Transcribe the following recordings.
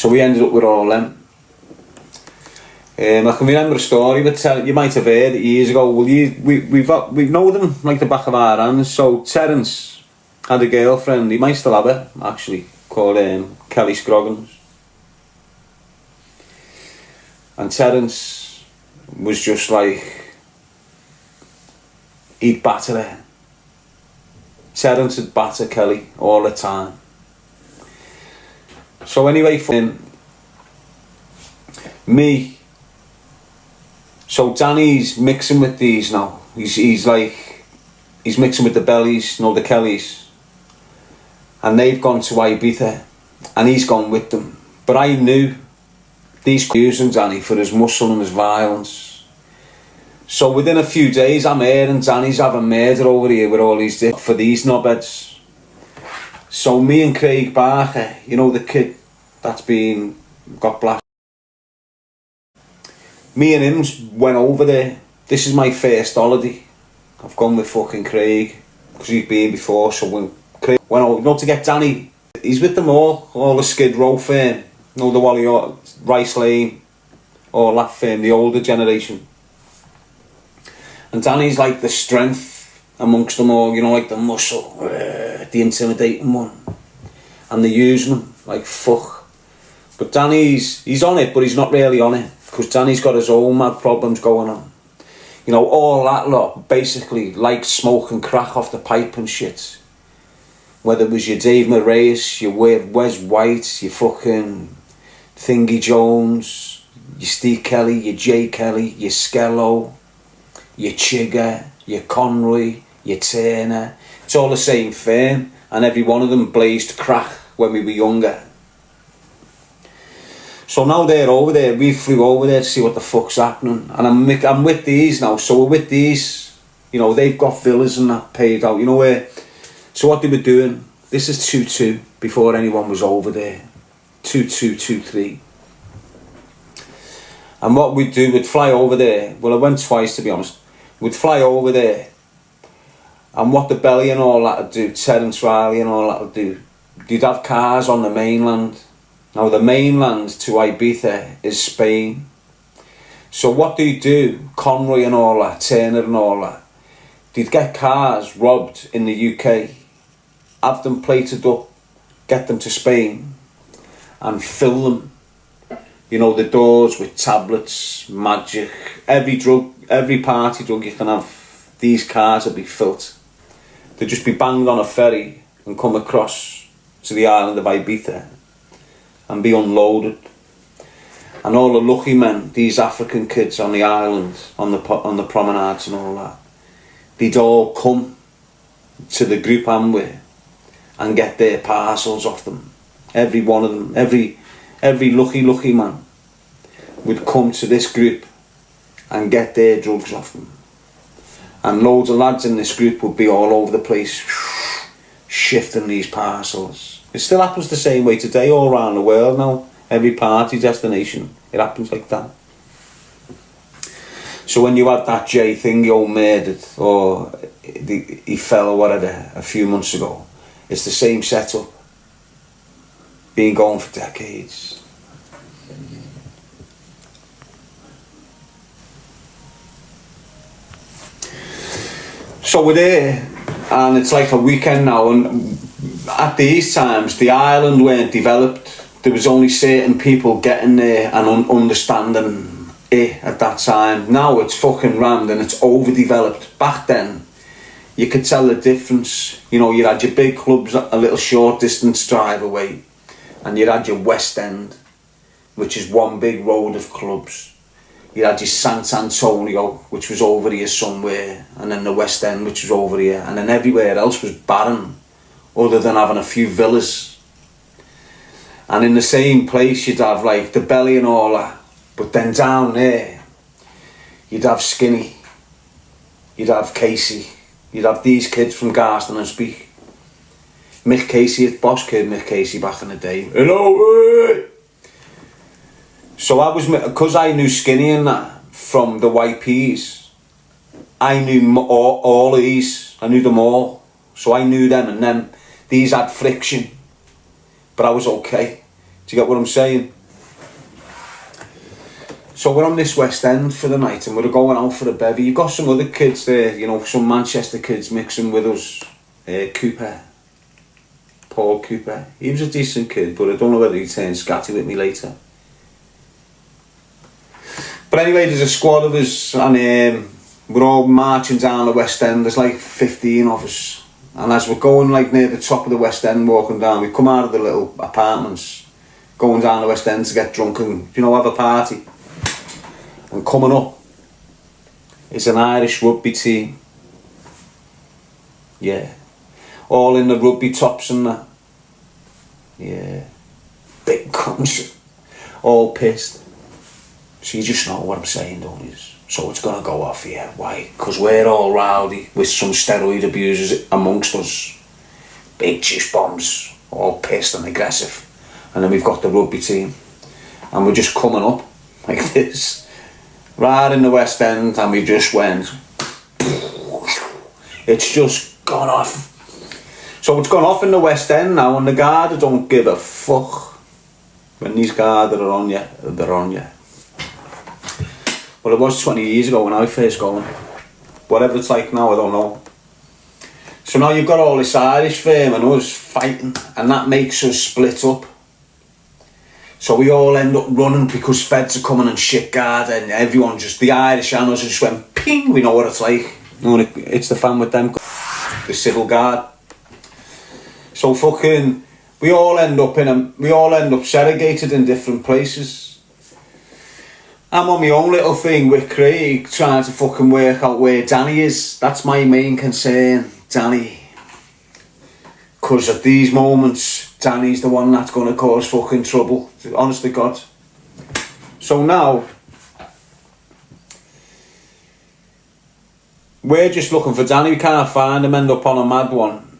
So we ended up with all them. I can remember a story, but you might have heard it years ago. Well, we know them like the back of our hands. So Terence had a girlfriend, he might still have her, actually, called Kelly Scroggins. And Terence was just like, he'd batter her. Terence would batter Kelly all the time. So anyway, so Danny's mixing with these now. He's mixing with the Bellies, the Kellys. And they've gone to Ibiza, and he's gone with them. But I knew these using Danny for his muscle and his violence. So within a few days, I'm hearing Danny's having murder over here with all these for these knobheads. So me and Craig Barker, the kid that's got black. Me and him went over there. This is my first holiday. I've gone with fucking Craig, because he's been before. So when Craig went over, to get Danny, he's with them all the Skid Row firm, the Wally Rice Lane, all that firm, the older generation. And Danny's like the strength amongst them all, like the muscle, the intimidating one. And they're using him like fuck. But Danny's on it, but he's not really on it, because Danny's got his own mad problems going on. All that lot basically like smoking crack off the pipe and shit. Whether it was your Dave Moraes, your Wes White, your fucking Thingy Jones, your Steve Kelly, your Jay Kelly, your Skello, your Chigger, your Conroy, your Turner. It's all the same firm, and every one of them blazed crack when we were younger. So now they're over there, we flew over there to see what the fuck's happening. And I'm with these now, so we're with these, they've got villas and that paid out, where. So what they were doing, this is 2-2, before anyone was over there. 2-2, 2-3. And what we'd do, we'd fly over there. Well, I went twice, to be honest. We'd fly over there. And what the Belly and all that would do, Terence Riley and all that would do, they'd have cars on the mainland. Now the mainland to Ibiza is Spain. So what they do, Conroy and all that, Turner and all that, they'd get cars robbed in the UK, have them plated up, get them to Spain, and fill them, the doors with tablets, magic, every drug, every party drug you can have, these cars would be filled. They'd just be banged on a ferry and come across to the island of Ibiza and be unloaded. And all the lucky men, these African kids on the island, on the promenades and all that, they'd all come to the group I'm with and get their parcels off them. Every one of them, every lucky man would come to this group and get their drugs off them. And loads of lads in this group would be all over the place shifting these parcels. It still happens the same way today all around the world now. Every party destination, it happens like that. So when you had that J thing you all murdered, or he fell or whatever a few months ago, it's the same setup. Been going for decades. So we're there, and it's like a weekend now, and at these times the island weren't developed. There was only certain people getting there and understanding it at that time. Now it's fucking rammed and it's overdeveloped. Back then, you could tell the difference. You had your big clubs a little short distance drive away, and you had your West End, which is one big road of clubs. You had your Sant Antonio, which was over here somewhere, and then the West End, which was over here, and then everywhere else was barren, other than having a few villas. And in the same place you'd have like the Belly and all that, but then down there you'd have Skinny, you'd have Casey, you'd have these kids from Garston and Speak. Mick Casey, boss kid Mick Casey back in the day. Hello! So I was, because I knew Skinny and that from the White Peas, I knew all of these, I knew them all. So I knew them, and then these had friction, but I was okay. Do you get what I'm saying? So we're on this West End for the night and we're going out for a bevy. You've got some other kids there, you know, some Manchester kids mixing with us. Cooper. Paul Cooper. He was a decent kid, but I don't know whether he turned scatty with me later. But anyway, there's a squad of us and we're all marching down the West End. There's like 15 of us. And as we're going like near the top of the West End walking down, we come out of the little apartments, going down the West End to get drunk and, you know, have a party. And coming up is an Irish rugby team. Yeah. All in the rugby tops and that. Yeah. Big cunts. All pissed. So you just know what I'm saying, don't you? So it's going to go off here. Why? Because we're all rowdy with some steroid abusers amongst us. Big juice bombs. All pissed and aggressive. And then we've got the rugby team. And we're just coming up like this. Right in the West End, and we just went. It's just gone off. So it's gone off in the West End now, and the Garda don't give a fuck. When these Garda are on you, they're on you. Well, it was 20 years ago when I first going. Whatever it's like now, I don't know. So now you've got all this Irish firm and us fighting, and that makes us split up. So we all end up running because feds are coming and shit guard, and everyone just, the Irish and us just went ping. We know what it's like. You know, it's the fan with them, the civil guard. So fucking, we all end up segregated in different places. I'm on my own little thing with Craig, trying to fucking work out where Danny is. That's my main concern, Danny. Because at these moments, Danny's the one that's going to cause fucking trouble. Honest to God. So now, we're just looking for Danny. We can't find him, end up on a mad one.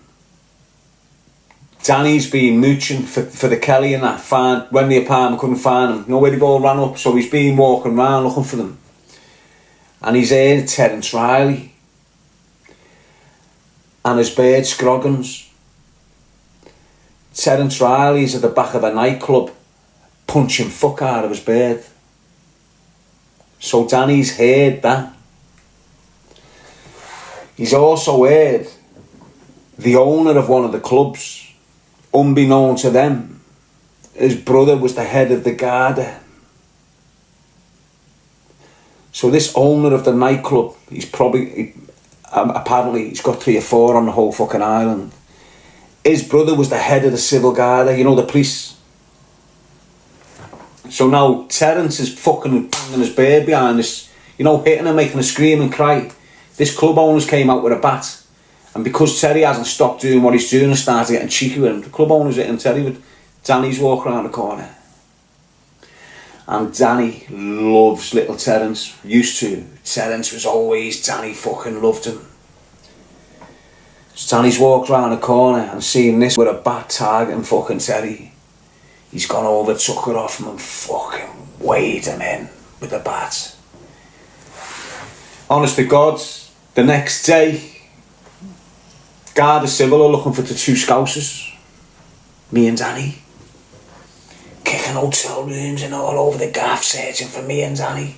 Danny's been mooching for the Kelly and that. When the apartment couldn't find him. Nobody all ran up, so he's been walking around looking for them. And he's heard Terence Riley. And his bird Scroggins. Terence Riley's at the back of a nightclub punching fuck out of his bird. So Danny's heard that. He's also heard the owner of one of the clubs, unbeknown to them, his brother was the head of the Garda. So this owner of the nightclub, apparently he's got 3 or 4 on the whole fucking island. His brother was the head of the civil guard, you know, the police. So now Terence is fucking banging his beard behind us, you know, hitting him, making him scream and cry. This club owners came out with a bat. And because Terry hasn't stopped doing what he's doing and started getting cheeky with him, the club owners hitting Terry with Danny's walking around the corner. And Danny loves little Terence. Used to. Terence was always, Danny fucking loved him. Danny's walked round the corner and seen this with a bat targeting fucking Terry. He's gone over, took it off him and fucking weighed him in with the bat. Honest to God, the next day, Garda Civil are looking for the 2 Scousers. Me and Danny. Kicking hotel rooms and all over the gaff searching for me and Danny.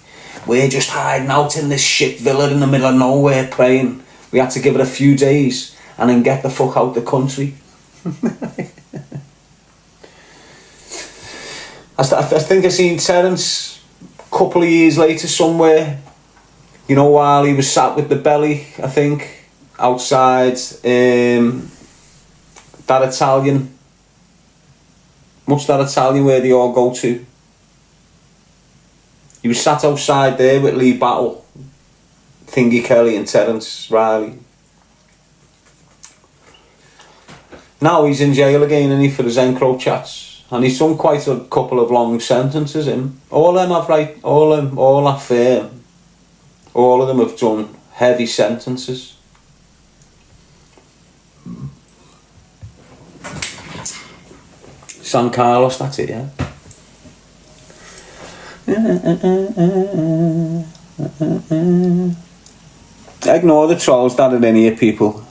We're just hiding out in this shit villa in the middle of nowhere praying. We had to give it a few days and then get the fuck out the country. I think I seen Terence a couple of years later somewhere, you know, while he was sat with the belly, I think, outside that Italian, what's that Italian where they all go to? He was sat outside there with Lee Battle, Thingy Kelly and Terence Riley. Now he's in jail again, and he for his Encro chats, and he's done quite a couple of long sentences. All that firm, all of them have done heavy sentences. San Carlos, that's it, yeah. Ignore the trolls that are in here, people.